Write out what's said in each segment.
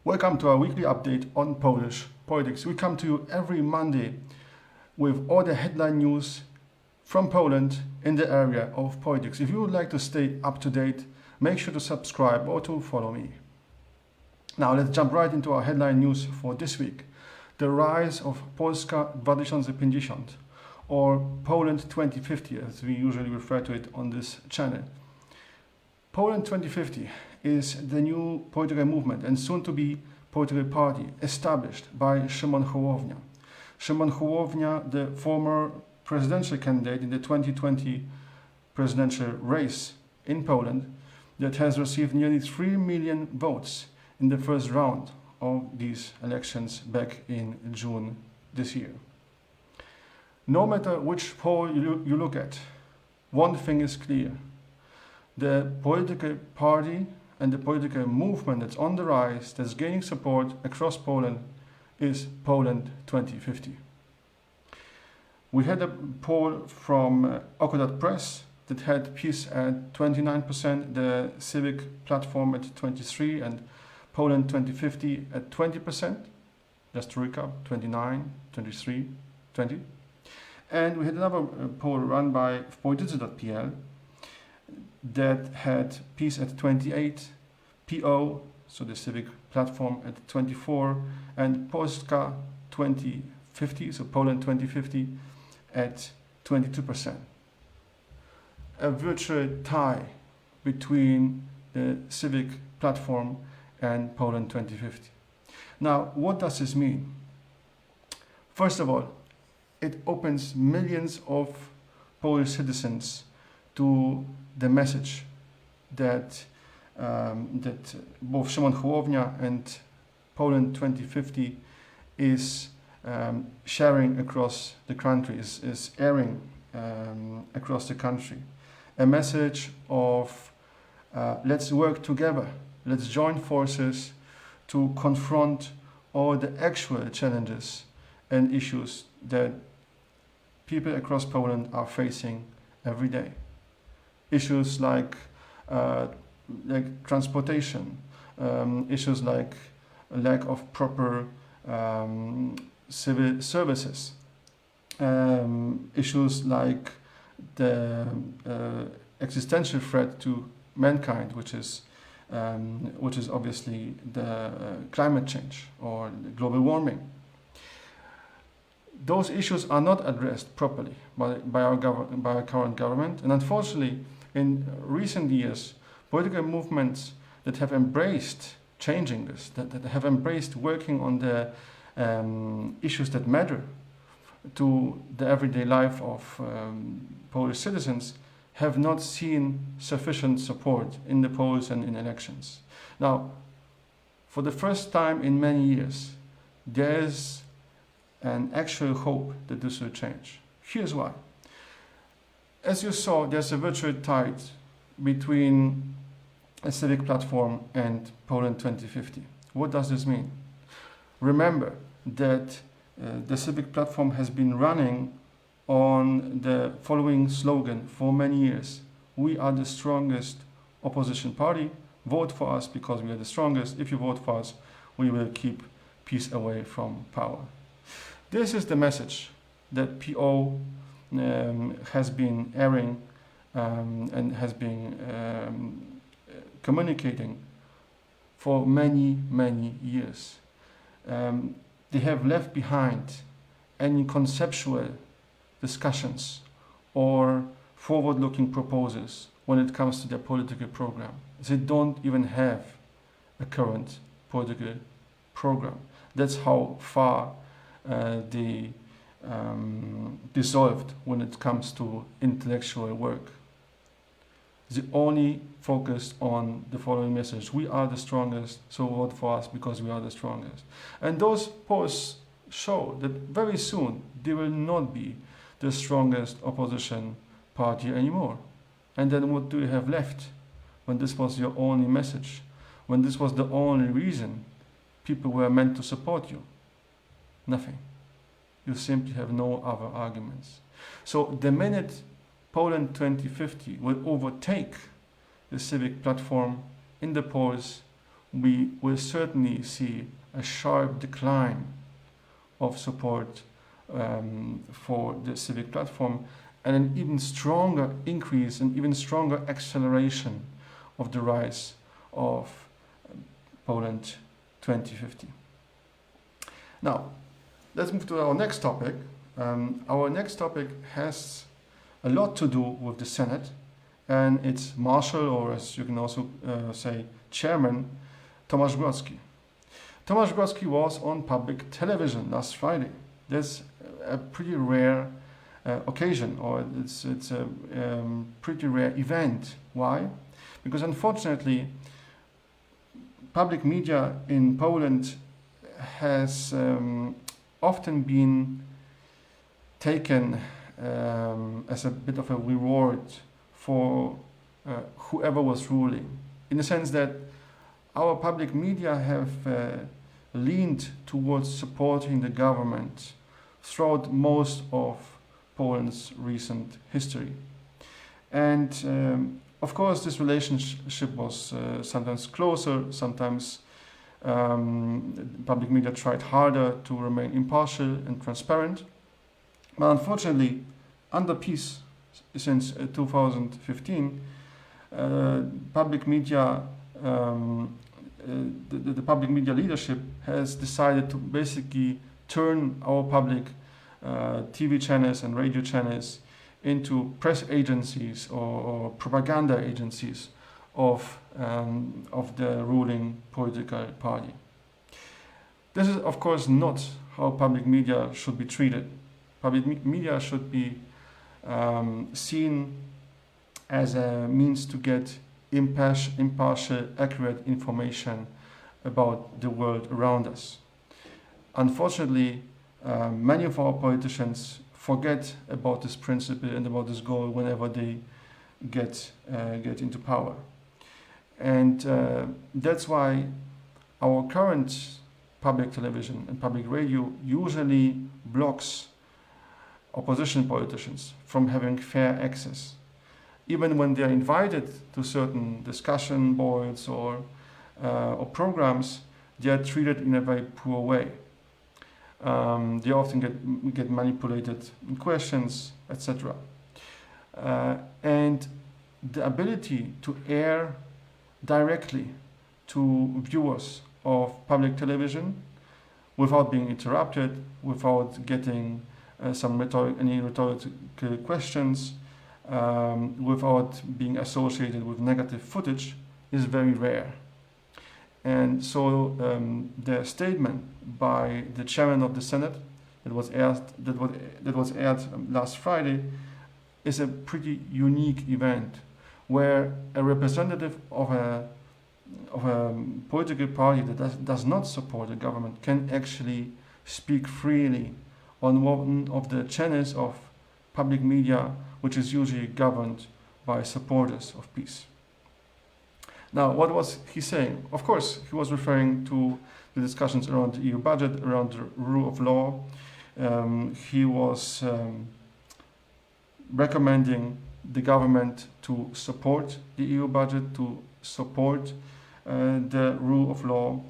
Welcome to our weekly update on Polish politics. We come to you every Monday with all the headline news from Poland in the area of politics. If you would like to stay up to date, make sure to subscribe or to follow me. Now let's jump right into our headline news for this week. The rise of Polska 2050, or Poland 2050 as we usually refer to it on this channel. Poland 2050 is the new political movement and soon to be political party established by Szymon Hołownia. Szymon Hołownia, the former presidential candidate in the 2020 presidential race in Poland, that has received nearly 3 million votes in the first round of these elections back in June this year. No matter which poll you look at, one thing is clear. The political party and the political movement that's on the rise, that's gaining support across Poland, is Poland 2050. We had a poll from Okulat Press that had PiS at 29%, the Civic Platform at 23%, and Poland 2050 at 20%. Just to recap, 29, 23, 20. And we had another poll run by politycy.pl that had PiS at 28, PO, so the Civic Platform, at 24, and Polska 2050, so Poland 2050, at 22%. A virtual tie between the Civic Platform and Poland 2050. Now, what does this mean? First of all, it opens millions of Polish citizens to the message that both Szymon Hołownia and Poland 2050 is sharing across the country, is airing across the country. A message of let's work together, let's join forces to confront all the actual challenges and issues that people across Poland are facing every day. Issues like transportation, issues like lack of proper civil services, issues like the existential threat to mankind, which is obviously the climate change or the global warming. Those issues are not addressed properly by our current government, and unfortunately, in recent years, political movements that have embraced changing this, that have embraced working on the issues that matter to the everyday life of Polish citizens, have not seen sufficient support in the polls and in elections. Now, for the first time in many years, there's an actual hope that this will change. Here's why. As you saw, there's a virtual tie between a Civic Platform and Poland 2050. What does this mean? Remember that the Civic Platform has been running on the following slogan for many years. We are the strongest opposition party. Vote for us because we are the strongest. If you vote for us, we will keep PiS away from power. This is the message that PO has been airing and has been communicating for many, many years. They have left behind any conceptual discussions or forward-looking proposals when it comes to their political program. They don't even have a current political program. That's how far they dissolved when it comes to intellectual work. They only focused on the following message: we are the strongest, so vote for us because we are the strongest. And those posts show that very soon they will not be the strongest opposition party anymore. And then what do you have left when this was your only message? When this was the only reason people were meant to support you? Nothing. You simply have no other arguments. So the minute Poland 2050 will overtake the Civic Platform in the polls, we will certainly see a sharp decline of support for the civic platform, and an even stronger increase and even stronger acceleration of the rise of Poland 2050. Now, let's move to our next topic. Our next topic has a lot to do with the Senate and its marshal, or as you can also say, chairman, Tomasz Grodzki. Tomasz Grodzki was on public television last Friday. That's a pretty rare occasion, or it's a pretty rare event. Why? Because unfortunately, public media in Poland has often been taken as a bit of a reward for whoever was ruling, in the sense that our public media have leaned towards supporting the government throughout most of Poland's recent history. And of course, this relationship was sometimes closer, sometimes public media tried harder to remain impartial and transparent. But unfortunately, under peace since 2015, public media, the public media leadership has decided to basically turn our public TV channels and radio channels into press agencies or propaganda agencies of the ruling political party. This is, of course, not how public media should be treated. Public media should be seen as a means to get impartial, accurate information about the world around us. Unfortunately, many of our politicians forget about this principle and about this goal whenever they get into power. And that's why our current public television and public radio usually blocks opposition politicians from having fair access. Even when they are invited to certain discussion boards or programs, they are treated in a very poor way. They often get manipulated in questions, etc. And the ability to air directly to viewers of public television without being interrupted, without getting any rhetorical questions, without being associated with negative footage, is very rare. And so the statement by the chairman of the Senate that was aired last Friday is a pretty unique event, where a representative of a political party that does not support the government can actually speak freely on one of the channels of public media which is usually governed by supporters of peace. Now, what was he saying? Of course, he was referring to the discussions around the EU budget, around the rule of law. He was recommending the government to support the EU budget, to support the rule of law.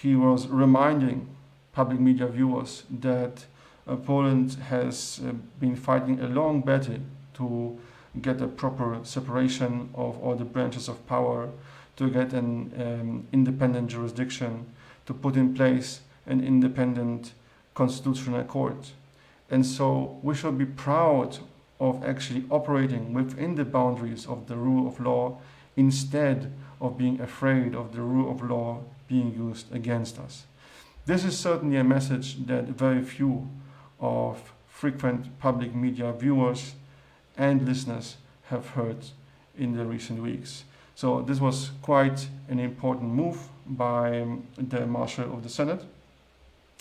He was reminding public media viewers that Poland has been fighting a long battle to get a proper separation of all the branches of power, to get an independent jurisdiction, to put in place an independent constitutional court. And so we should be proud of actually operating within the boundaries of the rule of law, instead of being afraid of the rule of law being used against us. This is certainly a message that very few of frequent public media viewers and listeners have heard in the recent weeks. So this was quite an important move by the Marshal of the Senate,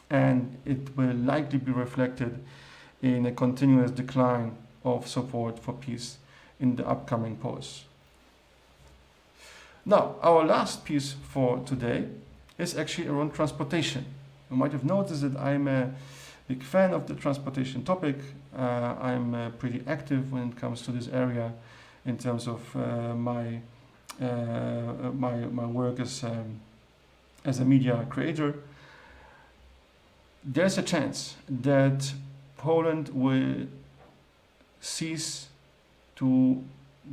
and it will likely be reflected in a continuous decline of support for peace in the upcoming polls. Now, our last piece for today is actually around transportation. You might have noticed that I'm a big fan of the transportation topic. I'm pretty active when it comes to this area in terms of my work as as a media creator, there's a chance that Poland will cease to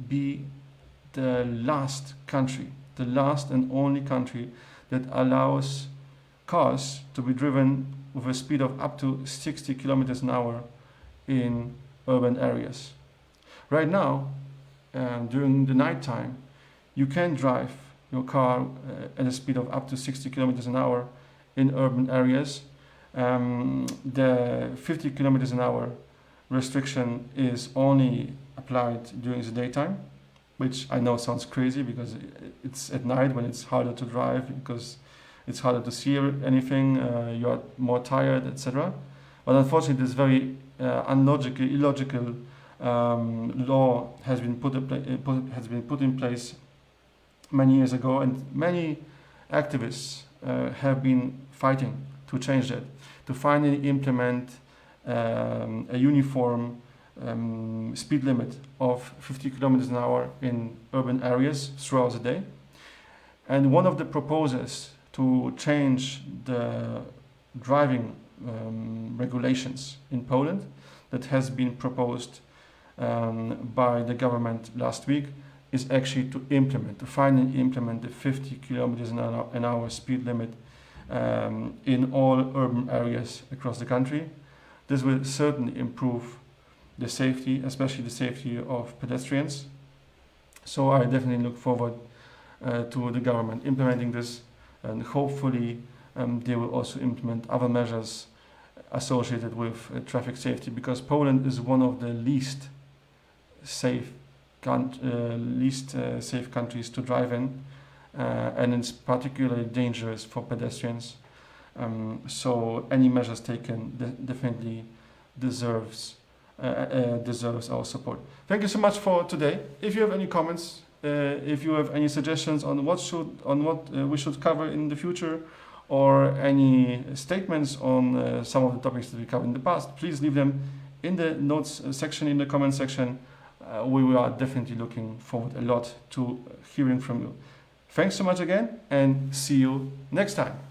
be the last country, the last and only country that allows cars to be driven with a speed of up to 60 kilometers an hour in urban areas. Right now, during the night time, you can drive your car at a speed of up to 60 kilometers an hour in urban areas. The 50 kilometers an hour restriction is only applied during the daytime, which I know sounds crazy because it's at night when it's harder to drive, because it's harder to see anything, you're more tired, etc. But unfortunately, this very illogical law has been put in place many years ago, and many activists have been fighting to change that, to finally implement a uniform speed limit of 50 kilometers an hour in urban areas throughout the day. And one of the proposals to change the driving regulations in Poland that has been proposed by the government last week is actually to finally implement the 50 kilometers an hour speed limit in all urban areas across the country. This will certainly improve the safety, especially the safety of pedestrians. So I definitely look forward to the government implementing this, and hopefully they will also implement other measures associated with traffic safety, because Poland is one of the least safe countries to drive in, and it's particularly dangerous for pedestrians. So any measures taken definitely deserves our support. Thank you so much for today. If you have any comments, if you have any suggestions on what we should cover in the future, or any statements on some of the topics that we covered in the past, please leave them in the notes section, in the comment section. We are definitely looking forward a lot to hearing from you. Thanks so much again, and see you next time.